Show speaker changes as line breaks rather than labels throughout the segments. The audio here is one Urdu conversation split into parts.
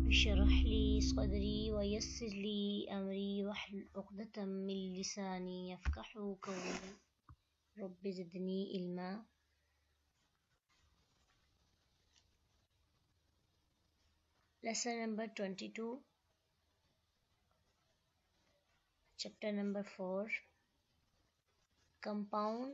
اشرح لي صدري ويسر لي أمري واحلل عقدة من لساني يفقهوا قولي رب زدني علما. Lesson number 22, chapter number 4, compound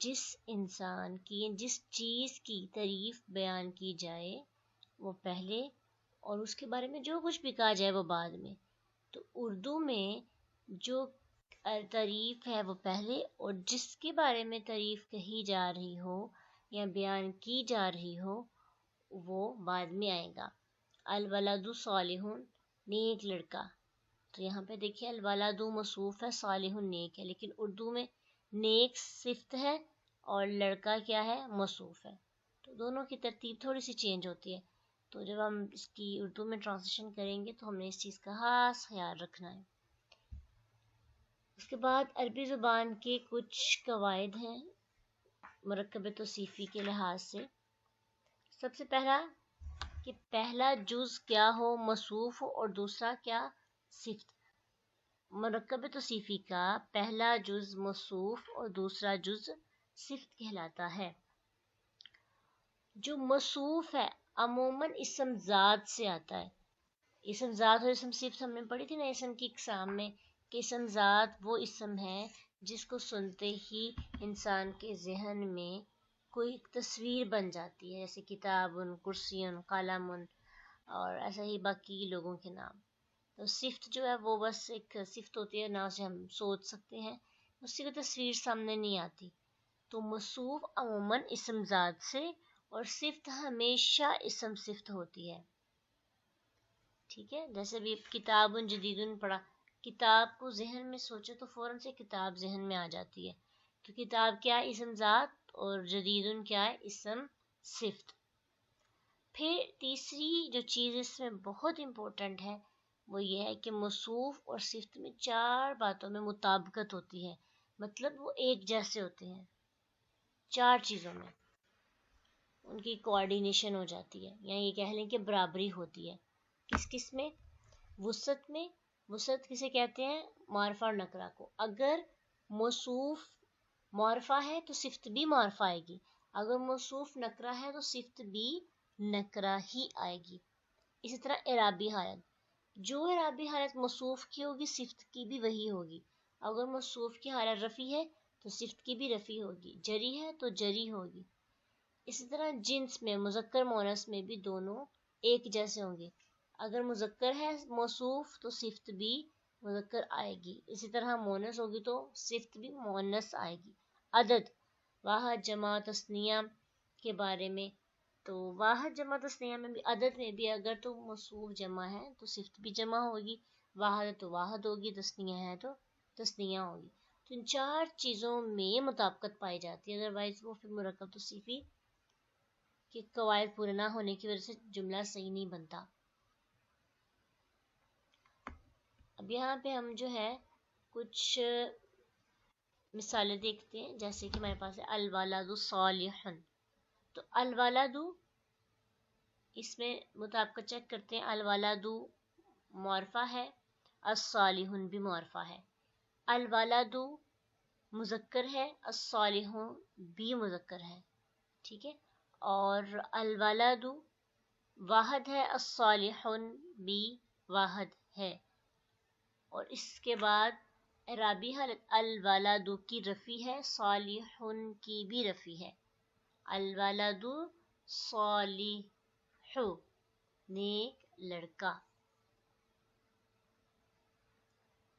جس انسان کی جس چیز کی تعریف بیان کی جائے وہ پہلے اور اس کے بارے میں جو کچھ بھی کہا جائے وہ بعد میں. تو اردو میں جو تعریف ہے وہ پہلے اور جس کے بارے میں تعریف کہی جا رہی ہو یا بیان کی جا رہی ہو وہ بعد میں آئے گا. الولد صالح، نیک لڑکا. تو یہاں پہ دیکھیے الولد موصوف ہے، صالح نیک ہے، لیکن اردو میں نیک صفت ہے اور لڑکا کیا ہے؟ موصوف ہے. تو دونوں کی ترتیب تھوڑی سی چینج ہوتی ہے. تو جب ہم اس کی اردو میں ٹرانسلیشن کریں گے تو ہم نے اس چیز کا خاص خیال رکھنا ہے. اس کے بعد عربی زبان کے کچھ قواعد ہیں مرکب توصیفی کے لحاظ سے. سب سے پہلا کہ پہلا جز کیا ہو؟ موصوف ہو، اور دوسرا کیا؟ صفت. مرکب توصیفی کا پہلا جز موصوف اور دوسرا جز صفت کہلاتا ہے. جو موصوف ہے عموماً اسم ذات سے آتا ہے. اسم ذات اور اسم صفت ہم نے پڑھی تھی نا اسم کی اقسام میں، کہ اسم ذات وہ اسم ہے جس کو سنتے ہی انسان کے ذہن میں کوئی تصویر بن جاتی ہے، جیسے کتاب، کرسی، قلم اور ایسا ہی باقی لوگوں کے نام. تو صفت جو ہے وہ بس ایک صفت ہوتی ہے، نہ سے ہم سوچ سکتے ہیں، اس کی کوئی تصویر سامنے نہیں آتی. تو موصوف عموماً اسم ذات سے اور صفت ہمیشہ اسم صفت ہوتی ہے. ٹھیک ہے، جیسے بھی کتاب جدید پڑھا، کتاب کو ذہن میں سوچے تو فوراً سے کتاب ذہن میں آ جاتی ہے. تو کتاب کیا ہے؟ اسم ذات، اور جدید کیا ہے؟ اسم صفت. پھر تیسری جو چیز اس میں بہت امپورٹنٹ ہے وہ یہ ہے کہ موصوف اور صفت میں 4 باتوں میں مطابقت ہوتی ہے، مطلب وہ ایک جیسے ہوتے ہیں. 4 چیزوں میں ان کی کوآرڈینیشن ہو جاتی ہے، یا یہ کہہ لیں کہ برابری ہوتی ہے. کس میں؟ وسعت میں. وسعت کسے کہتے ہیں؟ معرفہ اور نکرہ کو. اگر موصوف معرفہ ہے تو صفت بھی معرفہ آئے گی، اگر موصوف نکرہ ہے تو صفت بھی نکرہ ہی آئے گی. اسی طرح اعرابی حالت، جو اعرابی حالت موصوف کی ہوگی صفت کی بھی وہی ہوگی. اگر موصوف کی حالت رفع ہے تو صفت کی بھی رفع ہوگی، جری ہے تو جری ہوگی. اسی طرح جنس میں مذکر مؤنث میں بھی دونوں ایک جیسے ہوں گے. اگر مذکر ہے موصوف تو صفت بھی مذکر آئے گی، اسی طرح مؤنث ہوگی تو صفت بھی مؤنث آئے گی. عدد، واحد، جمع، تثنیہ کے بارے میں، تو واحد، جمع، تثنیہ میں بھی، عدد میں بھی اگر تو موصوف جمع ہے تو صفت بھی جمع ہوگی، واحد ہے تو واحد ہوگی، تثنیہ ہے تو تثنیہ ہوگی. تو ان 4 چیزوں میں مطابقت پائی جاتی ہے، ادروائز وہ پھر مرکب توصیفی کے قواعد پورے نہ ہونے کی وجہ سے جملہ صحیح نہیں بنتا. اب یہاں پہ ہم جو ہے کچھ مثالیں دیکھتے ہیں، جیسے کہ ہمارے پاس ہے الولد صالح. تو الولد اس میں مطابقت چیک کرتے ہیں. الولد معرفہ ہے، الصالح بھی معرفہ ہے. الولد مذکر ہے، الصالح بھی مذکر ہے. ٹھیک ہے، اور الولد واحد ہے، الصالح بھی واحد ہے. اور اس کے بعد اعرابی حالت، الولد کی رفع ہے، صالح کی بھی رفع ہے. الولد صالح، نیک لڑکا.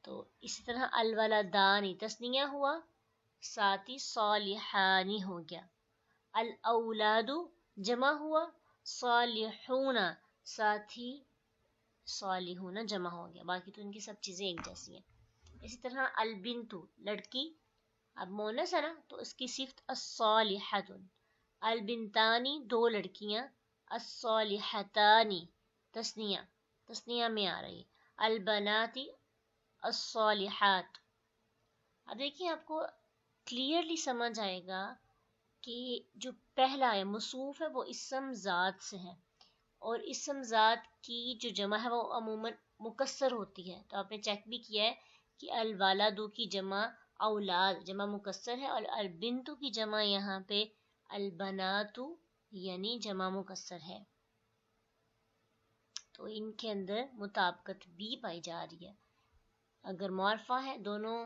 تو اسی طرح الولدانی تثنیہ ہوا، ساتھ ہی صالحانی ہو گیا. الاولاد جمع ہوا، صالحون، ساتھ ہی صالحون جمع ہو گیا. باقی تو ان کی سب چیزیں ایک جیسی ہیں. اسی طرح البنت لڑکی، اب مونس ہے نا تو اس کی صفت الصالحۃ. البنتانی 2 لڑکیاں، الصالحتانی تثنیہ میں آ رہی. البناتی الصالحات. اب دیکھیں آپ کو کلیئرلی سمجھ آئے گا کہ جو پہلا ہے موصوف ہے وہ اسم ذات سے ہے، اور اسم ذات کی جو جمع ہے وہ عموماً مکسر ہوتی ہے. تو آپ نے چیک بھی کیا ہے کہ الولد کی جمع اولاد جمع مکسر ہے، اور البنت کی جمع یہاں پہ البنات یعنی جمع مکسر ہے. تو ان کے اندر مطابقت بھی پائی جا رہی ہے. اگر معرفہ ہے، دونوں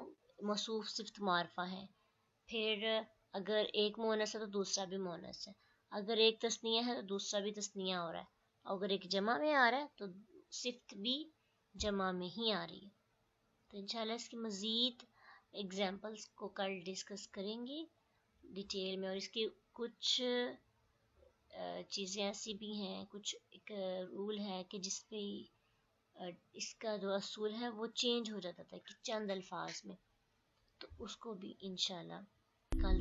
موصوف صفت معرفہ ہے. پھر اگر ایک مونس ہے تو دوسرا بھی مونس ہے، اگر ایک تثنیہ ہے تو دوسرا بھی تثنیہ ہو رہا ہے، اگر ایک جمع میں آ رہا ہے تو صفت بھی جمع میں ہی آ رہی ہے۔ تو انشاءاللہ اس کی مزید ایگزامپلس کو کل ڈسکس کریں گے ڈیٹیل میں، اور اس کی کچھ چیزیں ایسی بھی ہیں، کچھ ایک رول ہے کہ جس پہ اس کا جو اصول ہے وہ چینج ہو جاتا تھا کہ چند الفاظ میں، تو اس کو بھی انشاءاللہ کل